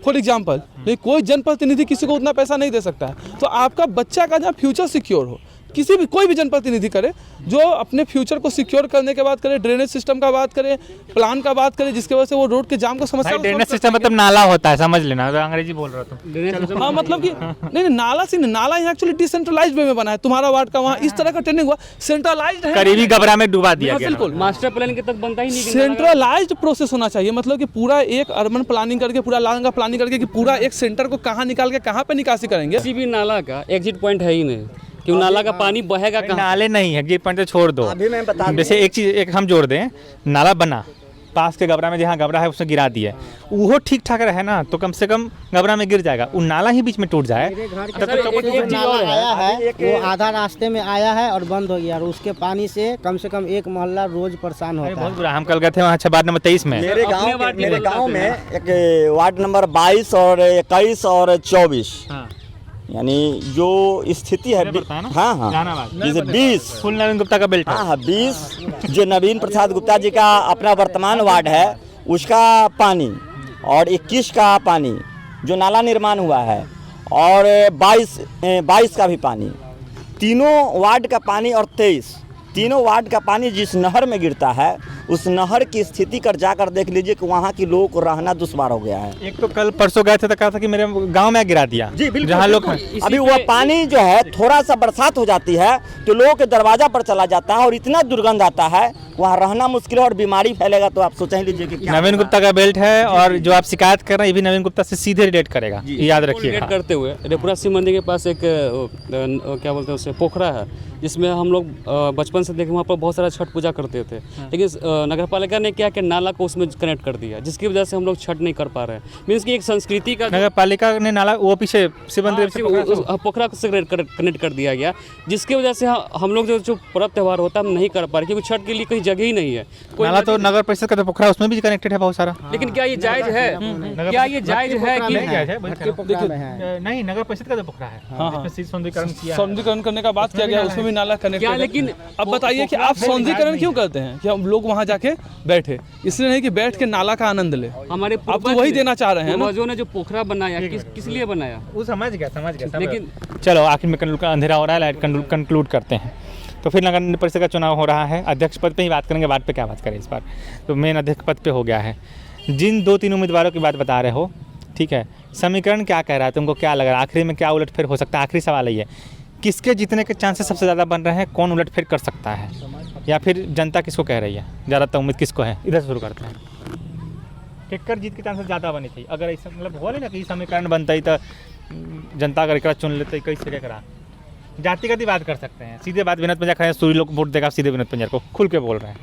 फॉर एग्जाम्पल। लेकिन कोई जनप्रतिनिधि किसी को उतना पैसा नहीं दे सकता है। तो आपका बच्चा का जहाँ फ्यूचर सिक्योर हो, किसी भी कोई भी जनप्रतिनिधि करे जो अपने फ्यूचर को सिक्योर करने के बाद करे, ड्रेनेज सिस्टम का बात करे, प्लान का बात करे, जिसके वजह से वो रोड के जाम को समस्या को ड्रेनेज सिस्टम मतलब नाला होता है, समझ लेना। तो अंग्रेजी बोल रहा तुम। हाँ मतलब कि नहीं नाला से नाला यहाँ एक्चुअली डिसेंट्रलाइज्ड वे में बना है। तुम्हारा वार्ड का वहाँ इस तरह का ट्रेनिंग हुआ, सेंट्रलाइज्ड है, करीबी गबरा में डुबा दिया गया। बिल्कुल मास्टर प्लान के तक बनता ही नहीं। सेंट्रलाइज्ड प्रोसेस होना चाहिए, मतलब कि पूरा एक अर्बन प्लानिंग करके, पूरा लांग का प्लानिंग करके कि पूरा एक सेंटर को कहाँ निकाल के कहाँ पे निकासी करेंगे। किसी भी नाला का एग्जिट पॉइंट है ही नहीं, क्यों नाला का पानी बहेगा कहाँ? नाले नहीं है, ये पॉइंट छोड़ दो। अभी मैं बता जैसे एक चीज एक हम जोड़ दें, नाला बना पास के गबरा में, जहाँ गबरा है उसने गिरा दिया, वो ठीक ठाक रहे ना तो कम से कम गबरा में गिर जाएगा। वो नाला ही बीच में टूट जाए जो नाला आया है वो आधा रास्ते में आया है और बंद हो गया, और उसके पानी से कम एक मोहल्ला रोज परेशान होता है। बहुत बुरा। हम कल गए थे वहाँ वार्ड नंबर 23 में। मेरे गांव में एक वार्ड नंबर 22 और 21 और 24, यानी जो स्थिति है पड़ता है ना? हाँ हाँ जहानाबाद। जैसे 20 फुल नवीन गुप्ता का बेल्ट है। हाँ हाँ 20 जो नवीन प्रसाद गुप्ता जी का अपना वर्तमान वार्ड है उसका पानी और 21 का पानी जो नाला निर्माण हुआ है और 22 का भी पानी, तीनों वार्ड का पानी और 23 तीनों वार्ड का पानी जिस नहर में गिरता है उस नहर की स्थिति कर जाकर देख लीजिए कि वहाँ की लोगों को रहना दुश्वार हो गया है। एक तो कल परसों गए थे तो कहा था कि मेरे गांव में गिरा दिया जी बिल्कुल जहाँ लोग बिल्कुल। अभी वह पानी जो है थोड़ा सा बरसात हो जाती है तो लोगों के दरवाजा पर चला जाता है और इतना दुर्गंध आता है वहाँ रहना मुश्किल है और बीमारी फैलेगा तो आप सोच ही लीजिए कि क्या नवीन गुप्ता का बेल्ट है और जो आप शिकायत कर रहे हैं ये भी नवीन गुप्ता से सीधे रिलेट करेगा, ये याद रखिएगा। रिलेट करते हुए रेपुरा शिव मंदिर के पास एक क्या बोलते हैं उसे पोखरा है जिसमें हम लोग बचपन से देखे वहाँ पर बहुत सारा छठ पूजा करते थे, लेकिन नगर पालिका ने क्या कि नाला को उसमें कनेक्ट कर दिया जिसकी वजह से हम लोग छठ नहीं कर पा रहे हैं। मीन्स कि एक संस्कृति का नगर पालिका ने नाला वो पीछे शिव मंदिर से पोखरा से कनेक्ट कर दिया गया जिसकी वजह से हम लोग जो पर्व त्यौहार होता है हम नहीं कर पा रहे क्योंकि छठ के लिए कहीं जगह ही नहीं है। नाला तो नगर परिषद का तो पोखरा उसमें भी कनेक्टेड है बहुत सारा। लेकिन क्या ये जायज है? क्या ये जायज है कि नहीं नगर परिषद का तो पोखरा है। हाँ। सौंदर्यीकरण किया, सौंदर्यीकरण करने का बात किया गया उसमें भी नाला कनेक्ट क्या है। लेकिन अब बताइए कि आप सौंदर्यीकरण क्यों करते हैं कि हम लोग वहाँ जाके बैठे, इसलिए नहीं कि बैठ के नाला का आनंद ले। हमारे आप तो वही देना चाह रहे हैं ना। पूर्वजों ने जो पोखरा बनाया किस लिए बनाया वो समझ गया लेकिन चलो आखिर में अंधेरा हो रहा है, लाइट कंक्लूड करते हैं। तो फिर नगर परिषद का चुनाव हो रहा है, अध्यक्ष पद पे ही बात करेंगे, वार्ड पे क्या बात करें इस बार। तो मेन अध्यक्ष पद पे हो गया है। जिन 2-3 उम्मीदवारों की बात बता रहे हो, ठीक है, समीकरण क्या कह रहा है, तुमको क्या लग रहा है आखिरी में क्या उलटफेर हो सकता है? आखिरी सवाल ये है, किसके जीतने के चांसेस सबसे ज़्यादा बन रहे हैं, कौन उलटफेर कर सकता है, या फिर जनता किसको कह रही है, ज़्यादातर उम्मीद किसको है? इधर से शुरू करते हैं। केकर जीत के चांसेस ज़्यादा बने थे अगर ऐसा मतलब बोले ना कि समीकरण बनता ही तो जनता अगर एक चुन लेते कैसे क्या करा। जातिगत ही बात कर सकते हैं, सीधे बात विनोद पंजाब खड़े सूरी लोग वोट देगा सीधे विनोद पंजाब को, खुल के बोल रहे हैं।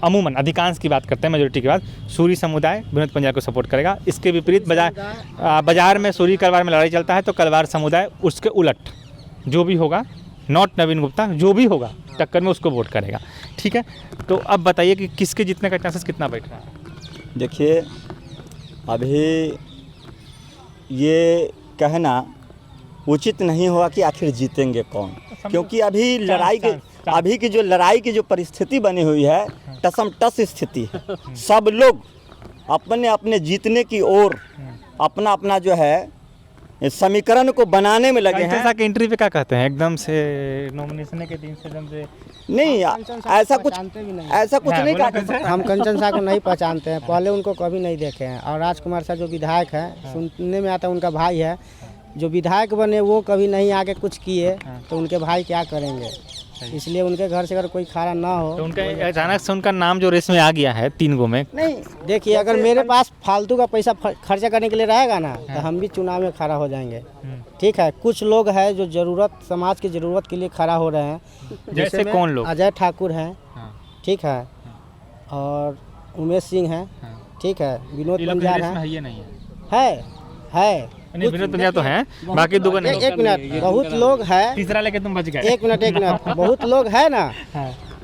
अमूमन अधिकांश की बात करते हैं, मेजोरिटी की बात, सूरी समुदाय विनोद पंजाब को सपोर्ट करेगा। इसके विपरीत बाजार में सूरी कलवार में लड़ाई चलता है तो कलवार समुदाय उसके उलट जो भी होगा, नॉट नवीन गुप्ता, जो भी होगा टक्कर में उसको वोट करेगा। ठीक है, तो अब बताइए कि किसके जीतने का चांसेस कितना बैठ रहा है? देखिए अभी ये कहना उचित नहीं होगा कि आखिर जीतेंगे कौन, क्योंकि अभी की जो लड़ाई की जो परिस्थिति बनी हुई है टसमटस स्थिति है। सब लोग अपने अपने जीतने की ओर अपना अपना जो है समीकरण को बनाने में लगे हैं। के एंट्री पे क्या कहते हैं, एकदम से नॉमिनेशन के दिन से एकदम से नहीं ऐसा कुछ नहीं कहते। हम कंचन शाह को नहीं पहचानते हैं, पहले उनको कभी नहीं देखे हैं। और राजकुमार शाह जो विधायक है, सुनने में आता है उनका भाई है, जो विधायक बने वो कभी नहीं आके कुछ किए तो उनके भाई क्या करेंगे, इसलिए उनके घर से अगर कोई खड़ा ना हो तो उनका अचानक से उनका नाम जो रेस में आ गया है 3 गो में। नहीं। देखिए अगर मेरे पास फालतू का पैसा खर्चा करने के लिए रहेगा ना तो हम भी चुनाव में खड़ा हो जाएंगे। ठीक है, कुछ लोग हैं जो जरूरत समाज की ज़रूरत के लिए खड़ा हो रहे हैं, जैसे कौन लोग? अजय ठाकुर हैं, ठीक है, और उमेश सिंह हैं, ठीक है, विनोद पंजाब है विनोद पंजाब तो हैं, बाकी 2 नहीं। एक मिनट, बहुत लोग हैं, तीसरा लेके तुम बच गए। एक मिनट बहुत लोग है ना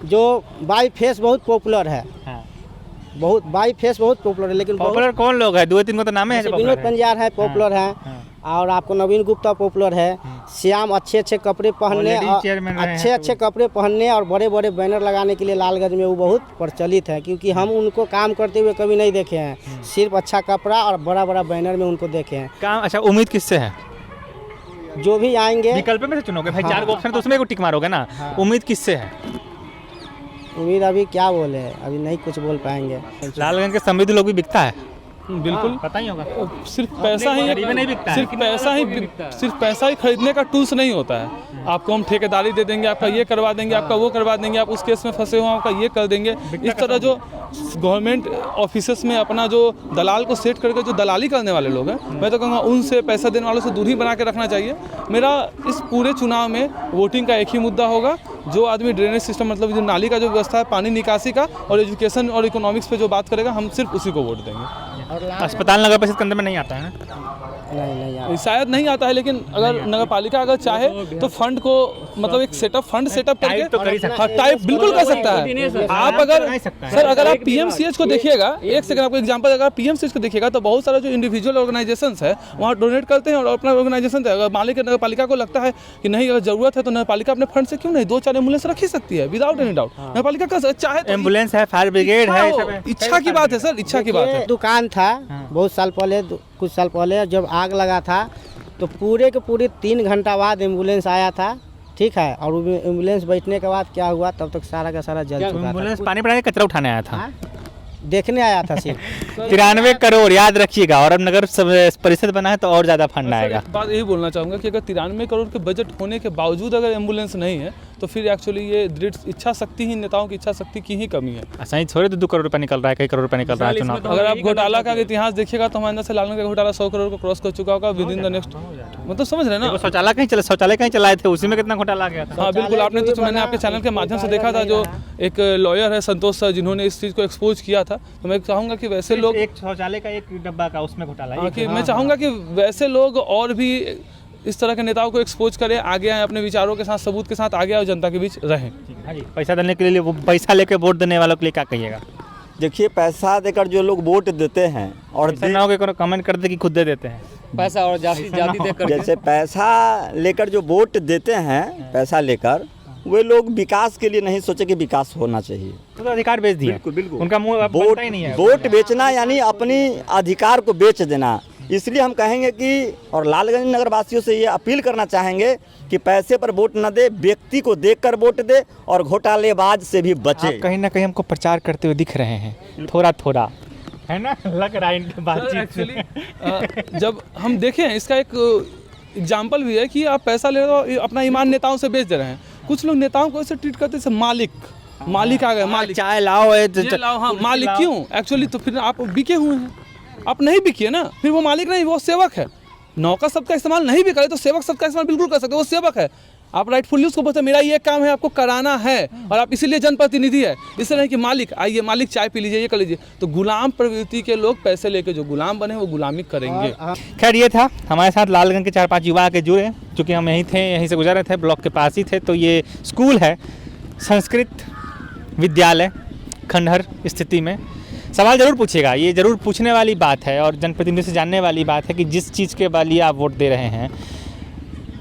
जो बाई फेस बहुत पॉपुलर है, बहुत बाई फेस बहुत पॉपुलर है, लेकिन पॉपुलर कौन लोग है? 2-3 को तो नाम है। विनोद पंजाब है पॉपुलर है, और आपको नवीन गुप्ता पॉपुलर है। श्याम अच्छे कपड़े पहनने, अच्छे कपड़े पहनने और बड़े बड़े बैनर लगाने के लिए लालगंज में वो बहुत प्रचलित है, क्योंकि हम उनको काम करते हुए कभी नहीं देखे हैं, सिर्फ अच्छा कपड़ा और बड़ा बड़ा बैनर में उनको देखे हैं काम। अच्छा, उम्मीद किससे है? जो भी आएंगे विकल्प में से चुनोगे भाई, 4 ऑप्शन तो उसमें को टिक मारोगे ना। उम्मीद किससे है? उम्मीद अभी क्या बोले, अभी नहीं कुछ बोल पाएंगे। लालगंज के समृद्ध लोग भी बिकता है, बिल्कुल पता ही होगा। सिर्फ पैसा ही नहीं बिकता, सिर्फ पैसा ही खरीदने का टूल्स नहीं होता है। आपको हम ठेकेदारी दे देंगे, आपका ये करवा देंगे, आपका वो करवा देंगे, आप उस केस में फंसे हो आपका ये कर देंगे। इस तरह जो गवर्नमेंट ऑफिसेस में अपना जो दलाल को सेट करके जो दलाली करने वाले लोग हैं, मैं तो कहूँगा उनसे, पैसा देने वालों से दूर ही बना के रखना चाहिए। मेरा इस पूरे चुनाव में वोटिंग का एक ही मुद्दा होगा, जो आदमी ड्रेनेज सिस्टम मतलब जो नाली का जो व्यवस्था है, पानी निकासी का और एजुकेशन और इकोनॉमिक्स पे जो बात करेगा, हम सिर्फ उसी को वोट देंगे। अस्पताल नगर परिषद के अंदर में नहीं आता है, नहीं आता। शायद नहीं आता है, लेकिन अगर नगर पालिका अगर चाहे तो फंड को मतलब एक फंड सेटअप करके टाइप तो कर ही सकता हाँ टाइप बिल्कुल कर सकता है। आप अगर सर अगर आप पीएमसीएच को देखिएगा, एक सेकंड आपको एग्जांपल, अगर पीएमसीएच को देखिएगा तो बहुत सारा जो इंडिविजुअल ऑर्गेनाइजेशंस है वहाँ डोनेट करते हैं और अपना ऑर्गेनाइजेशन है। अगर मालिक नगर पालिका को लगता है कि नहीं अगर जरूरत है तो नगर पालिका अपने फंड से क्यों नहीं 2-4 एम्बुलेंस रख ही सकती है विदाउट एनी डाउट। नगर पालिका का चाहे तो एम्बुलेंस है, फायर ब्रिगेड है, सब है। इच्छा की बात है सर, इच्छा की बात है। दुकान था बहुत साल पहले, कुछ साल पहले जब आग लगा था तो पूरे के पूरे 3 घंटा बाद एम्बुलेंस आया था, ठीक है। और एम्बुलेंस बैठने के बाद क्या हुआ, तब तक सारा का सारा जल चुका था। एम्बुलेंस पानी पड़ाने कचरा उठाने आया था, देखने आया था सिर्फ। 93 करोड़ याद रखिएगा। और अब नगर परिषद बना है तो और ज़्यादा फंड आएगा। बात यही बोलना चाहूँगा कि अगर 93 करोड़ के बजट होने के बावजूद अगर एम्बुलेंस नहीं है तो फिर एक्चुअली ये दृढ़ इच्छा शक्ति ही, नेताओं की इच्छा शक्ति की ही कमी है। ऐसा ही थोड़े तो 2 करोड़ रुपये निकल रहा है, कई करोड़ रुपये निकल रहा है चुनाव। अगर आप घोटाला का इतिहास देखिएगा तो हमारे अंदर से लालगंज का घोटाला 100 करोड़ को क्रॉस कर चुका होगा विद इन द नेक्स्ट, मतलब समझ रहे हैं ना। शौचालय कहीं चलाए थे, उसी में कितना घोटाला गया था। हाँ बिल्कुल, आपने तो मैंने आपके चैनल के माध्यम से देखा था, जो एक लॉयर है संतोष सर जिन्होंने इस चीज़ को एक्सपोज किया था। तो मैं चाहूँगा कि वैसे लोग, एक शौचालय का एक डब्बा का उसमें घोटाला, कि मैं चाहूँगा कि वैसे लोग और भी इस तरह के नेताओं को एक्सपोज करें, आगे आए, अपने विचारों के साथ, सबूत के साथ आगे आए और जनता के बीच रहें। पैसा देने के लिए, वो पैसा लेके वोट देने वालों के लिए क्या कहिएगा? देखिए, पैसा देकर जो लोग वोट देते हैं और ना हो कि कमेंट कर दे कि खुद दे देते हैं पैसा और जाति देकर, जैसे पैसा लेकर जो वोट देते हैं, पैसा लेकर वे लोग विकास के लिए नहीं सोचे कि विकास होना चाहिए, तो अधिकार बेच दिया। बिल्कुल उनका मुंह अब बनता ही नहीं है। वोट बेचना यानी अपनी अधिकार को बेच देना। इसलिए हम कहेंगे कि, और लालगंज नगर वासियों से ये अपील करना चाहेंगे कि पैसे पर वोट न दे, व्यक्ति को देखकर वोट दे और घोटालेबाज से भी बचे। आप कहीं ना कहीं हमको प्रचार करते हुए दिख रहे हैं, थोड़ा थोड़ा, है ना, लग रहा है इनकी बातचीत। एक्चुअली जब हम देखें इसका एक एग्जाम्पल भी है कि आप पैसा ले रहे हो, अपना ईमान नेताओं से बेच दे रहे हैं। कुछ लोग नेताओं को ऐसे ट्रीट करते हैं मालिक आ गए, मालिक चाय लाओ, ये लाओ, हाँ मालिक क्यों? एक्चुअली तो फिर आप बिके हुए हैं, आप नहीं बिकिए ना, फिर वो मालिक नहीं, वो सेवक है। नौकर सबका इस्तेमाल नहीं भी करे तो सेवक सबका इस्तेमाल बिल्कुल कर सकते, वो सेवक है। आप राइटफुली उसको बोलते मेरा ये काम है, आपको कराना है, और आप इसीलिए जनप्रतिनिधि है। इस तरह कि मालिक आइए, मालिक चाय पी लीजिए, ये कर लीजिए। तो गुलाम प्रवृत्ति के लोग पैसे लेके जो गुलाम बने वो गुलामी करेंगे। खैर, ये था हमारे साथ लालगंज के 4-5 युवा के जुड़े, चूँकि हम यहीं थे, यहीं से गुजर रहे थे, ब्लॉक के पास ही थे। तो ये स्कूल है, संस्कृत विद्यालय, खंडहर स्थिति में। सवाल जरूर पूछिएगा, ये जरूर पूछने वाली बात है और जनप्रतिनिधि से जानने वाली बात है कि जिस चीज़ के लिए आप वोट दे रहे हैं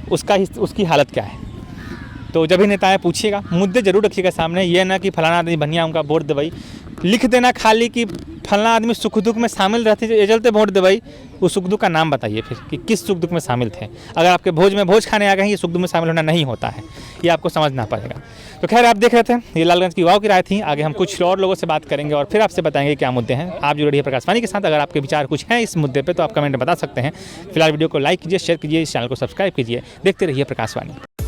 उसकी हालत क्या है। तो जब भी नेता है पूछिएगा, मुद्दे जरूर रखिएगा सामने। ये ना कि फलाना आदमी बढ़िया उनका वोट देवई, लिख देना खाली कि फलाना आदमी सुख दुख में शामिल रहते ये चलते वोट देवई। उस सुख दुख का नाम बताइए फिर कि किस सुख दुख में शामिल थे। अगर आपके भोज में भोज खाने आ गए, ये सुख दुख में शामिल होना नहीं होता है, ये आपको समझना पड़ेगा। तो खैर, आप देख रहे थे, ये लालगंज की युवाओं की राय थी। आगे हम कुछ और लोगों से बात करेंगे और फिर आपसे बताएंगे क्या मुद्दे हैं। आप जुड़े रहिए प्रकाशवाणी के साथ। अगर आपके विचार कुछ हैं इस मुद्दे पर तो आप कमेंट में बता सकते हैं। फिलहाल वीडियो को लाइक कीजिए, शेयर कीजिए, इस चैनल को सब्सक्राइब कीजिए। देखते रहिए प्रकाशवाणी।